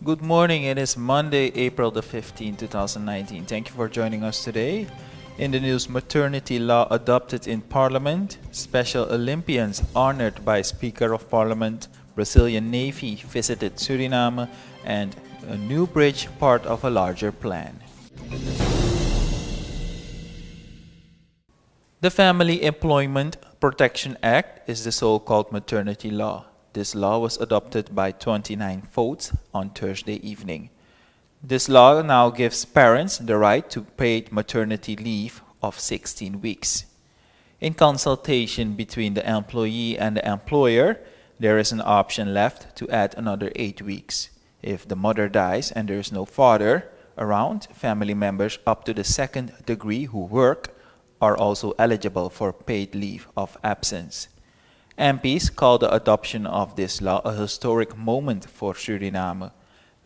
Good morning. It is Monday, April the 15th, 2019. Thank you for joining us today. In the news, maternity law adopted in Parliament, Special Olympians honored by Speaker of Parliament, Brazilian Navy visited Suriname, and a new bridge part of a larger plan. The Family Employment Protection Act is the so-called maternity law. This law was adopted by 29 votes on Thursday evening. This law now gives parents the right to paid maternity leave of 16 weeks. In consultation between the employee and the employer, there is an option left to add another 8 weeks. If the mother dies and there is no father around, family members up to the second degree who work are also eligible for paid leave of absence. MPs call the adoption of this law a historic moment for Suriname.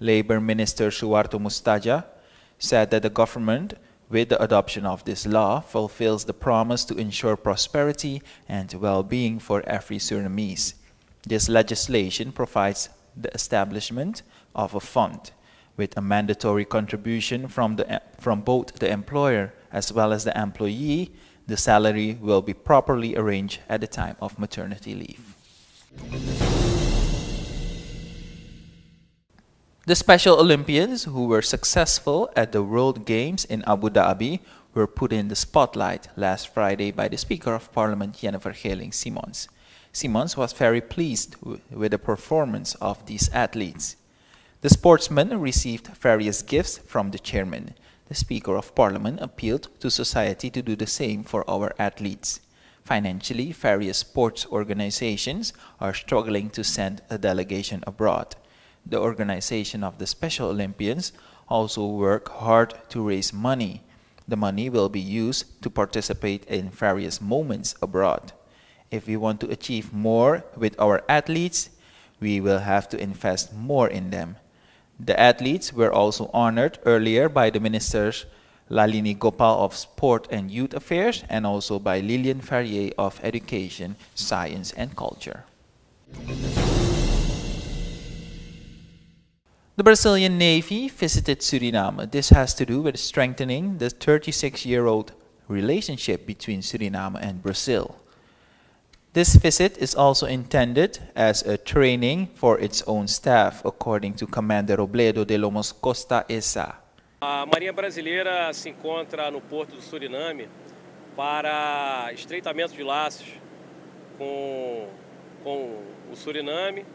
Labor Minister Suharto Mostaja said that the government, with the adoption of this law, fulfills the promise to ensure prosperity and well-being for every Surinamese. This legislation provides the establishment of a fund with a mandatory contribution from both the employer as well as the employee. The salary will be properly arranged at the time of maternity leave. The Special Olympians who were successful at the World Games in Abu Dhabi were put in the spotlight last Friday by the Speaker of Parliament, Jennifer Geling-Simons. Simons was very pleased with the performance of these athletes. The sportsmen received various gifts from the chairman. The Speaker of Parliament appealed to society to do the same for our athletes. Financially, various sports organizations are struggling to send a delegation abroad. The organization of the Special Olympians also work hard to raise money. The money will be used to participate in various moments abroad. If we want to achieve more with our athletes, we will have to invest more in them. The athletes were also honored earlier by the ministers Lalini Gopal of Sport and Youth Affairs and also by Lilian Ferrier of Education, Science and Culture. The Brazilian Navy visited Suriname. This has to do with strengthening the 36-year-old relationship between Suriname and Brazil. This visit is also intended as a training for its own staff, according to Commander Robledo de Lomos Costa Essa. A Marinha Brasileira se encontra no Porto do Suriname para estreitamento de laços com o Suriname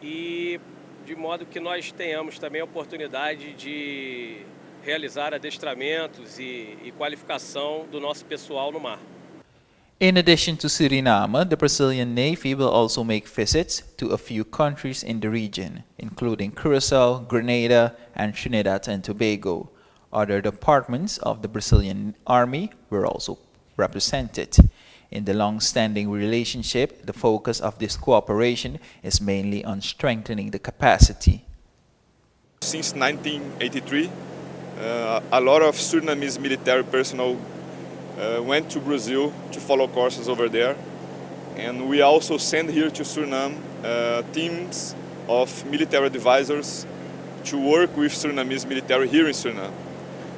e de modo que nós tenhamos também a oportunidade de realizar adestramentos e qualificação do nosso pessoal no mar. In addition to Suriname, the Brazilian Navy will also make visits to a few countries in the region, including Curaçao, Grenada, and Trinidad and Tobago. Other departments of the Brazilian Army were also represented. In the long-standing relationship, the focus of this cooperation is mainly on strengthening the capacity. Since 1983, a lot of Surinamese military personnel went to Brazil to follow courses over there, and we also send here to Suriname teams of military advisors to work with Surinamese military here in Suriname.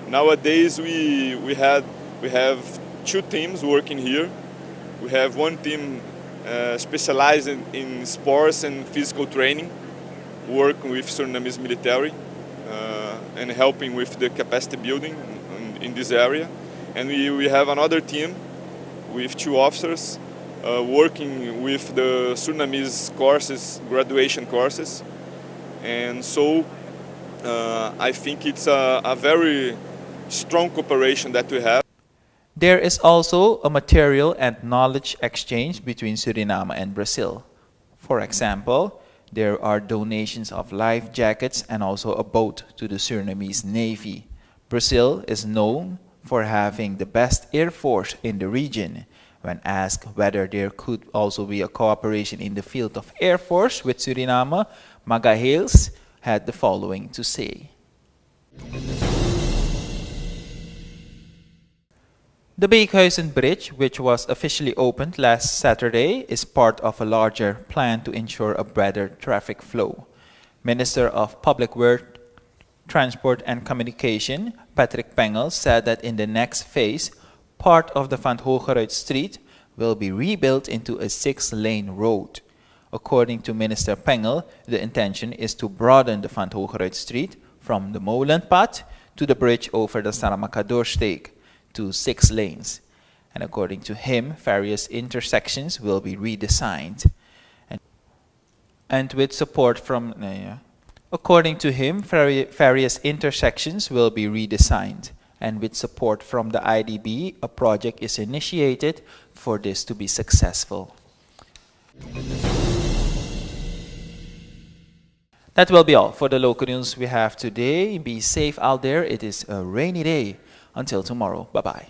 Nowadays we have 2 teams working here. We have one team specialized in sports and physical training, working with Surinamese military and helping with the capacity building in this area. And we have another team with 2 officers working with the Surinamese courses, graduation courses. And so I think it's a very strong cooperation that we have. There is also a material and knowledge exchange between Suriname and Brazil. For example, there are donations of life jackets and also a boat to the Surinamese Navy. Brazil is known for having the best air force in the region. When asked whether there could also be a cooperation in the field of air force with Suriname, Magalhães had the following to say. The Beekhuizen Bridge, which was officially opened last Saturday, is part of a larger plan to ensure a better traffic flow. Minister of Public Transport and Communication, Patrick Pengel, said that in the next phase, part of the Van Hoogeruyt Street will be rebuilt into a 6-lane road. According to Minister Pengel, the intention is to broaden the Van Hoogeruyt Street from the Molenpad to the bridge over the Saramacca-Doorsteeg to 6 lanes. And according to him, various intersections will be redesigned. And with support from... According to him, various intersections will be redesigned. And with support from the IDB, a project is initiated for this to be successful. That will be all for the local news we have today. Be safe out there. It is a rainy day. Until tomorrow. Bye-bye.